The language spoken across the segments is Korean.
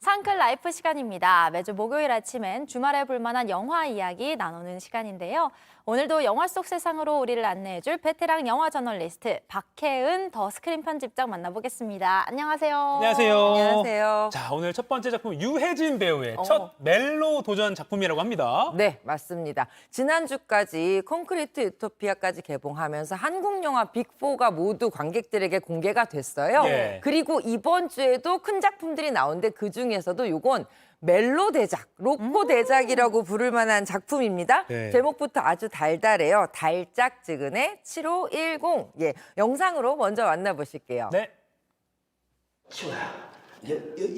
상클 라이프 시간입니다. 매주 목요일 아침엔 주말에 볼만한 영화 이야기 나누는 시간인데요. 오늘도 영화 속 세상으로 우리를 안내해줄 베테랑 영화 저널리스트 박혜은 더 스크린 편집장 만나보겠습니다. 안녕하세요. 안녕하세요. 안녕하세요. 자, 오늘 첫 번째 작품 유해진 배우의 첫 멜로 도전 작품이라고 합니다. 네, 맞습니다. 지난주까지 콘크리트 유토피아까지 개봉하면서 한국 영화 빅4가 모두 관객들에게 공개가 됐어요. 예. 그리고 이번 주에도 큰 작품들이 나오는데 그중에서도 이건 멜로 대작, 로코 대작이라고 부를 만한 작품입니다. 네. 제목부터 아주 달달해요. 달짝지근의 7510. 예, 영상으로 먼저 만나보실게요. 네. 치호야,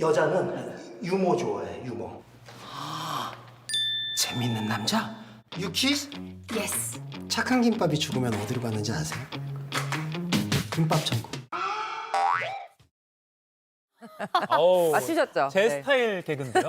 여자는 유머 좋아해, 유머. 재밌는 남자? 유키스? 예스. 착한 김밥이 죽으면 어디로 가는지 아세요? 김밥 천국. 어우, 맞추셨죠? 제 네. 스타일 개그인데요.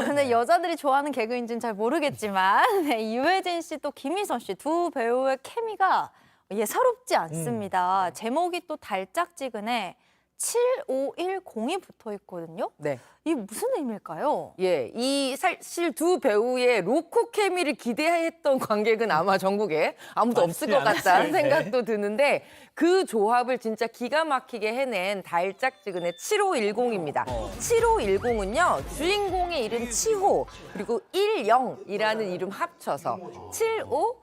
근데 여자들이 좋아하는 개그인지는 잘 모르겠지만 네, 유해진 씨 또 김희선 씨 두 배우의 케미가 예사롭지 않습니다. 제목이 또 달짝지근해 7510이 붙어 있거든요. 네. 이게 무슨 의미일까요? 예, 이 사실 두 배우의 로코 케미를 기대했던 관객은 아마 전국에 아무도 없을 것 많지 같다는 않았어요. 생각도 드는데 그 조합을 진짜 기가 막히게 해낸 달짝지근의 7510입니다. 7510은요, 주인공의 이름 치호, 그리고 10이라는 이름 합쳐서 7510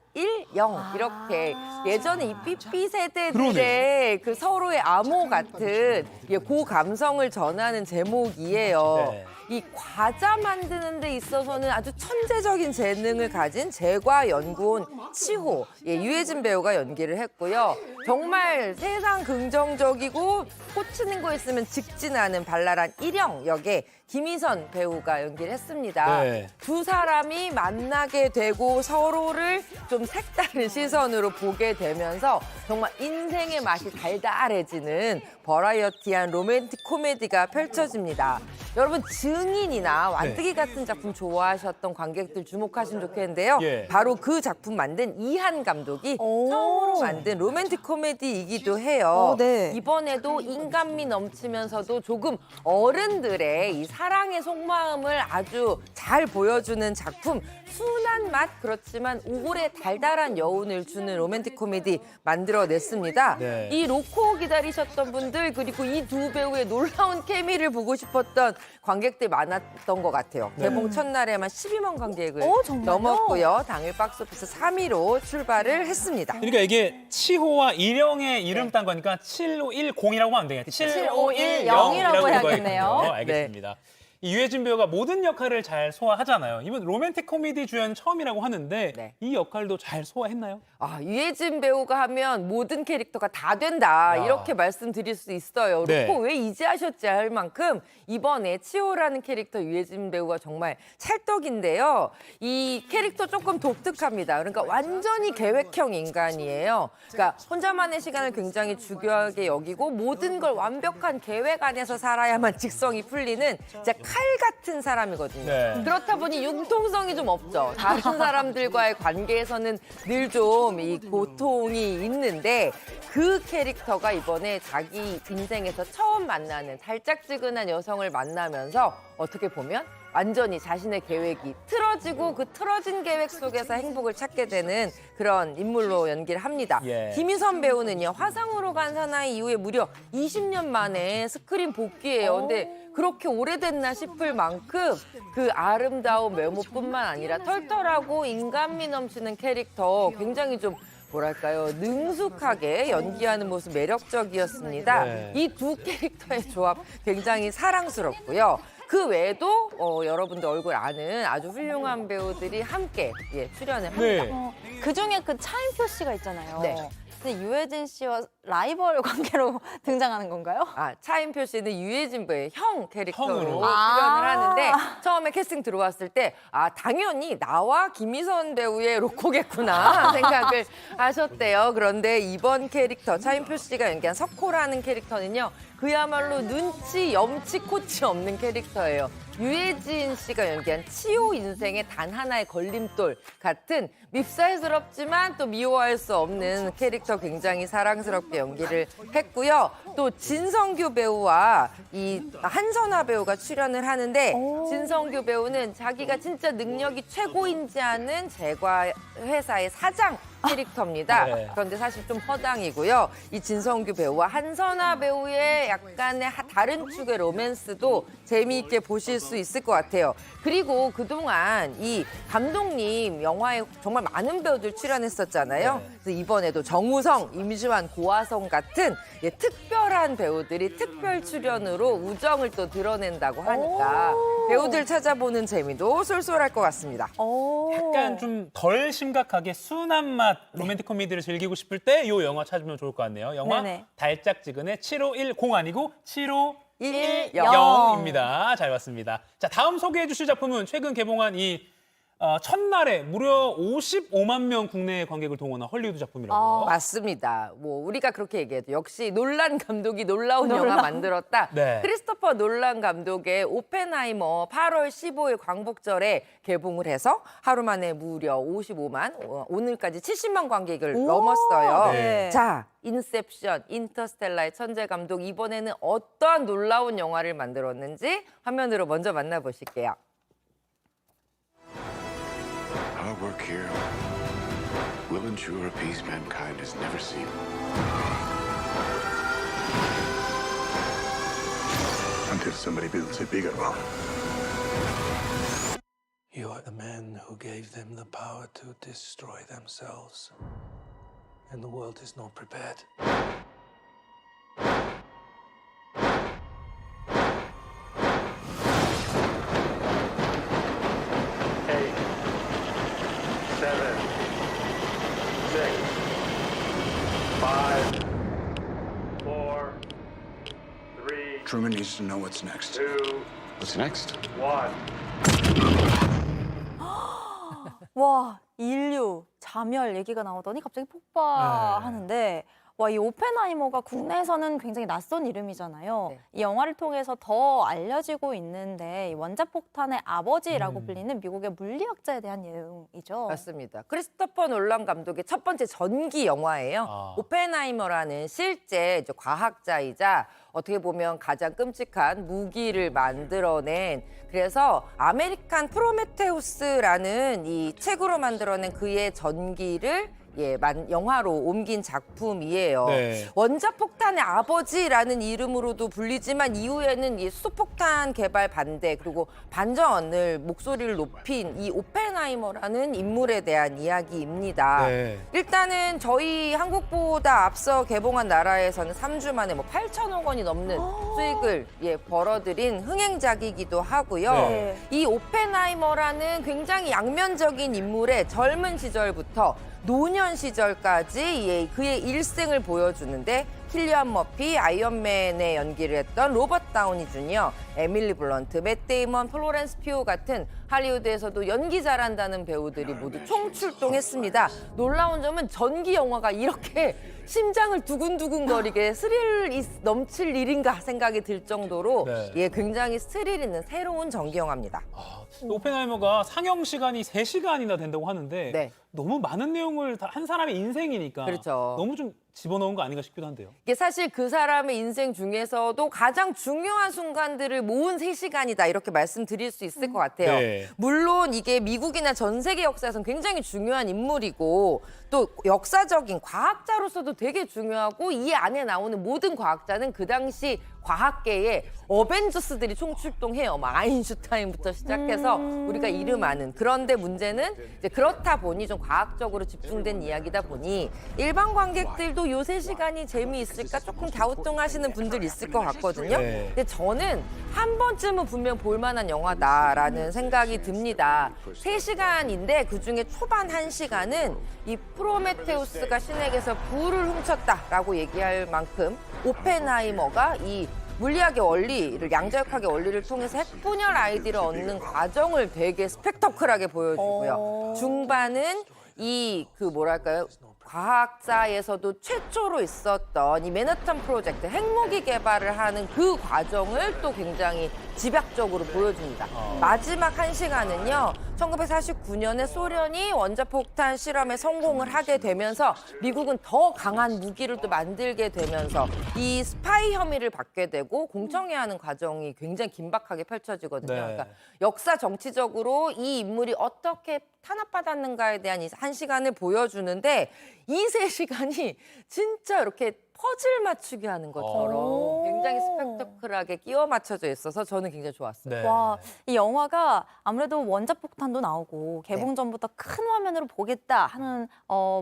이렇게 예전에 이 삐삐 세대들의 그 서로의 암호 같은 고감성을 전하는 제목이에요. 네. 이 과자 만드는 데 있어서는 아주 천재적인 재능을 가진 제과연구원 치호, 유해진 배우가 연기를 했고요. 정말 세상 긍정적이고 꽂히는 거 있으면 직진하는 발랄한 일형 역에 김희선 배우가 연기를 했습니다. 네. 두 사람이 만나게 되고 서로를 좀 색다른 시선으로 보게 되면서 정말 인생의 맛이 달달해지는 버라이어티한 로맨틱 코미디가 펼쳐집니다. 여러분 증인이나 완뜨기 같은 작품 좋아하셨던 관객들 주목하시면 좋겠는데요. 예. 바로 그 작품 만든 이한 감독이 오. 처음으로 만든 로맨틱 코미디이기도 해요. 네. 이번에도 인간미 넘치면서도 조금 어른들의 이 사랑의 속마음을 아주 잘 보여주는 작품. 순한 맛 그렇지만 오래 달달한 여운을 주는 로맨틱 코미디 만들어냈습니다. 네. 이 로코 기다리셨던 분들 그리고 이 두 배우의 놀라운 케미를 보고 싶었던 관객들 많았던 것 같아요. 개봉 첫날에만 12만 관객을 정말요? 넘었고요. 당일 박스오피스 3위로 출발을 했습니다. 그러니까 이게 치호와 일영의 이름 딴 거니까 7510이라고 하면 되겠네요. 7510이라고 해야겠네요. 알겠습니다. 이 유해진 배우가 모든 역할을 잘 소화하잖아요. 이번 로맨틱 코미디 주연 처음이라고 하는데 네. 이 역할도 잘 소화했나요? 유해진 배우가 하면 모든 캐릭터가 다 된다 야. 이렇게 말씀드릴 수 있어요. 네. 로코 왜 이제 하셨지 할 만큼 이번에 치호라는 캐릭터 유해진 배우가 정말 찰떡인데요. 이 캐릭터 조금 독특합니다. 그러니까 완전히 계획형 인간이에요. 그러니까 혼자만의 시간을 굉장히 중요하게 여기고 모든 걸 완벽한 계획 안에서 살아야만 직성이 풀리는 진짜 칼 같은 사람이거든요. 네. 그렇다 보니 융통성이 좀 없죠. 다른 사람들과의 관계에서는 늘 좀 이 고통이 있는데 그 캐릭터가 이번에 자기 인생에서 처음 만나는 달짝지근한 여성을 만나면서 어떻게 보면 완전히 자신의 계획이 틀어지고 그 틀어진 계획 속에서 행복을 찾게 되는 그런 인물로 연기를 합니다. 예. 김희선 배우는요, 화상으로 간 사나이 이후에 무려 20년 만에 스크린 복귀예요. 근데 그렇게 오래됐나 싶을 만큼 그 아름다운 외모뿐만 아니라 털털하고 인간미 넘치는 캐릭터 굉장히 좀 뭐랄까요, 능숙하게 연기하는 모습 매력적이었습니다. 네. 이 두 캐릭터의 조합 굉장히 사랑스럽고요. 그 외에도 여러분들 얼굴 아는 아주 훌륭한 배우들이 함께 출연을 합니다. 네. 그중에 그 차인표 씨가 있잖아요. 네. 근데 유해진 씨와 라이벌 관계로 등장하는 건가요? 차인표 씨는 유해진 배우의 형 캐릭터로 형으로. 출연을 아. 하는데 처음에 캐스팅 들어왔을 때 당연히 나와 김희선 배우의 로코겠구나 생각을 하셨대요. 그런데 이번 캐릭터 차인표 씨가 연기한 석호라는 캐릭터는요. 그야말로 눈치, 염치, 코치 없는 캐릭터예요. 유해진 씨가 연기한 치호 인생의 단 하나의 걸림돌 같은 밉살스럽지만 또 미워할 수 없는 캐릭터 굉장히 사랑스럽게 연기를 했고요. 또 진성규 배우와 이 한선아 배우가 출연을 하는데 진성규 배우는 자기가 진짜 능력이 최고인지 아는 제과 회사의 사장 캐릭터입니다. 네. 그런데 사실 좀 허당이고요. 이 진성규 배우와 한선아 배우의 약간의 다른 축의 로맨스도 재미있게 보실 수 있을 것 같아요. 그리고 그동안 이 감독님 영화에 정말 많은 배우들 출연했었잖아요. 그래서 이번에도 정우성, 임시완, 고화성 같은 특별한 배우들이 특별 출연으로 우정을 또 드러낸다고 하니까 배우들 찾아보는 재미도 쏠쏠할 것 같습니다. 약간 좀 덜 심각하게 순한 맛 로맨틱 코미디를 즐기고 싶을 때 이 영화 찾으면 좋을 것 같네요. 영화 네네. 달짝지근의 7510 아니고 7510입니다. 110입니다. 잘 봤습니다. 자, 다음 소개해 주실 작품은 최근 개봉한 이 첫날에 무려 55만 명 국내 관객을 동원한 헐리우드 작품이라고요. 맞습니다. 뭐 우리가 그렇게 얘기해도 역시 놀란 감독이 놀라운 영화 만들었다. 네. 크리스토퍼 놀란 감독의 오펜하이머 8월 15일 광복절에 개봉을 해서 하루 만에 무려 55만, 오늘까지 70만 관객을 넘었어요. 네. 자, 인셉션, 인터스텔라의 천재 감독 이번에는 어떠한 놀라운 영화를 만들었는지 화면으로 먼저 만나보실게요. Our work here will ensure a peace mankind has never seen. Until somebody builds a bigger one. You are the man who gave them the power to destroy themselves. And the world is not prepared. 8, 7, 6, 5, 4, 3, Truman needs to know what's next. 2, What's next? 1. 와, 인류, 자멸 얘기가 나오더니 갑자기 폭발하는데 와, 이 오펜하이머가 국내에서는 굉장히 낯선 이름이잖아요. 네. 이 영화를 통해서 더 알려지고 있는데 이 원자폭탄의 아버지라고 불리는 미국의 물리학자에 대한 내용이죠. 맞습니다. 크리스토퍼 놀란 감독의 첫 번째 전기 영화예요. 아. 오펜하이머라는 실제 이제 과학자이자 어떻게 보면 가장 끔찍한 무기를 만들어낸 그래서 아메리칸 프로메테우스라는 이 책으로 만들어낸 그의 전기를 영화로 옮긴 작품이에요. 네. 원자폭탄의 아버지라는 이름으로도 불리지만 이후에는 이 수소폭탄 개발 반대 그리고 반전을 목소리를 높인 이 오펜하이머라는 인물에 대한 이야기입니다. 네. 일단은 저희 한국보다 앞서 개봉한 나라에서는 3주 만에 뭐 8천억 원이 넘는 수익을 벌어들인 흥행작이기도 하고요. 네. 이 오펜하이머라는 굉장히 양면적인 인물의 젊은 시절부터 노년 시절까지 그의 일생을 보여주는데 킬리안 머피, 아이언맨의 연기를 했던 로버트 다우니 주니어, 에밀리 블런트, 맷 데이먼, 플로렌스 퓨 같은 할리우드에서도 연기 잘한다는 배우들이 모두 총출동했습니다. 놀라운 점은 전기 영화가 이렇게 심장을 두근두근거리게 스릴 넘칠 일인가 생각이 들 정도로 네. 굉장히 스릴 있는 새로운 전기 영화입니다. 오펜하이머가 상영 시간이 3시간이나 된다고 하는데 네. 너무 많은 내용을 한 사람의 인생이니까 그렇죠. 너무 좀 집어넣은 거 아닌가 싶기도 한데요. 이게 사실 그 사람의 인생 중에서도 가장 중요한 순간들을 모은 3시간이다 이렇게 말씀드릴 수 있을 것 같아요. 네. 물론 이게 미국이나 전 세계 역사에서는 굉장히 중요한 인물이고 또 역사적인 과학자로서도 되게 중요하고 이 안에 나오는 모든 과학자는 그 당시 과학계에 어벤져스들이 총출동해요. 막 아인슈타인부터 시작해서 우리가 이름 아는. 그런데 문제는 이제 그렇다 보니 좀 과학적으로 집중된 이야기다 보니 일반 관객들도 요 3시간이 재미있을까 조금 갸우뚱하시는 분들 있을 것 같거든요. 네. 근데 저는 한 번쯤은 분명 볼만한 영화다라는 생각이 듭니다. 3시간인데 그중에 초반 1시간은 이 프로메테우스가 신에게서 불을 훔쳤다라고 얘기할 만큼 오펜하이머가 이 물리학의 원리를 양자역학의 원리를 통해서 핵분열 아이디를 얻는 과정을 되게 스펙터클하게 보여주고요. 중반은 이 과학사에서도 최초로 있었던 이 맨하탄 프로젝트 핵무기 개발을 하는 그 과정을 또 굉장히 집약적으로 보여줍니다. 마지막 1시간은요. 1949년에 소련이 원자폭탄 실험에 성공을 하게 되면서 미국은 더 강한 무기를 또 만들게 되면서 이 스파이 혐의를 받게 되고 공청회하는 과정이 굉장히 긴박하게 펼쳐지거든요. 네. 그러니까 역사 정치적으로 이 인물이 어떻게 탄압받았는가에 대한 이 한 시간을 보여주는데 이 세 시간이 진짜 이렇게 퍼즐 맞추기 하는 것처럼 굉장히 스펙터클하게 끼워 맞춰져 있어서 저는 굉장히 좋았어요. 네. 와, 이 영화가 아무래도 원자폭탄도 나오고 개봉 전부터 큰 화면으로 보겠다 하는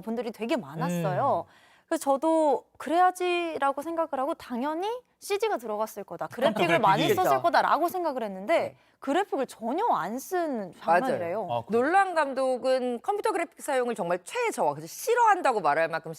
분들이 되게 많았어요. 그래서 저도 그래야지라고 생각을 하고 당연히 CG가 들어갔을 거다. 그래픽을 많이 그렇죠. 썼을 거다라고 생각을 했는데 그래픽을 전혀 안 쓴 장면이래요. 아, 그래요? 놀란 감독은 컴퓨터 그래픽 사용을 정말 최저하, 그래서 싫어한다고 말할 만큼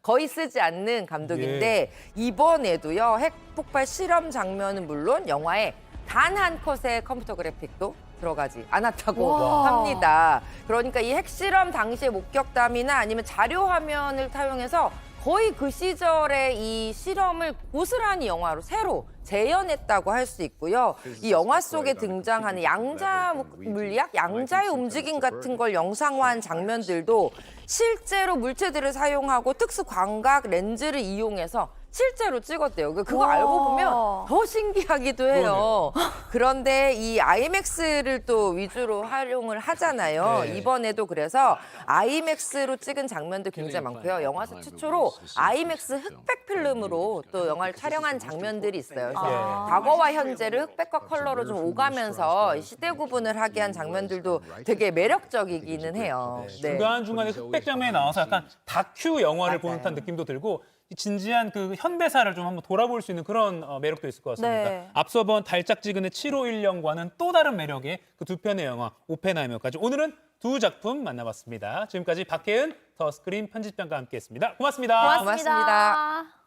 거의 쓰지 않는 감독인데 이번에도요 핵폭발 실험 장면은 물론 영화에 단 한 컷의 컴퓨터 그래픽도 들어가지 않았다고 와. 합니다. 그러니까 이 핵실험 당시의 목격담이나 아니면 자료 화면을 사용해서 거의 그 시절의 이 실험을 고스란히 영화로 새로 재현했다고 할 수 있고요. 이 영화 속에 등장하는 양자 물리학, 양자의 움직임 같은 걸 영상화한 장면들도 실제로 물체들을 사용하고 특수 광각 렌즈를 이용해서 실제로 찍었대요. 그거 와. 알고 보면 더 신기하기도 해요. 그런데 이 IMAX를 또 위주로 활용을 하잖아요. 네. 이번에도 그래서 IMAX로 찍은 장면도 굉장히 많고요. 영화사 최초로 IMAX 흑백 필름으로 또 영화를 촬영한 장면들이 있어요. 그래서 과거와 현재를 흑백과 컬러로 좀 오가면서 시대 구분을 하게 한 장면들도 되게 매력적이기는 해요. 네. 중간중간에 흑백 장면이 나와서 약간 다큐 영화를 보는 듯한 느낌도 들고 이 진지한 그 현대사를 좀 한번 돌아볼 수 있는 그런 매력도 있을 것 같습니다. 네. 앞서 본 달짝지근의 751년과는 또 다른 매력의 그 두 편의 영화 오펜하이머까지 오늘은 두 작품 만나봤습니다. 지금까지 박혜은 더 스크린 편집장과 함께했습니다. 고맙습니다. 고맙습니다.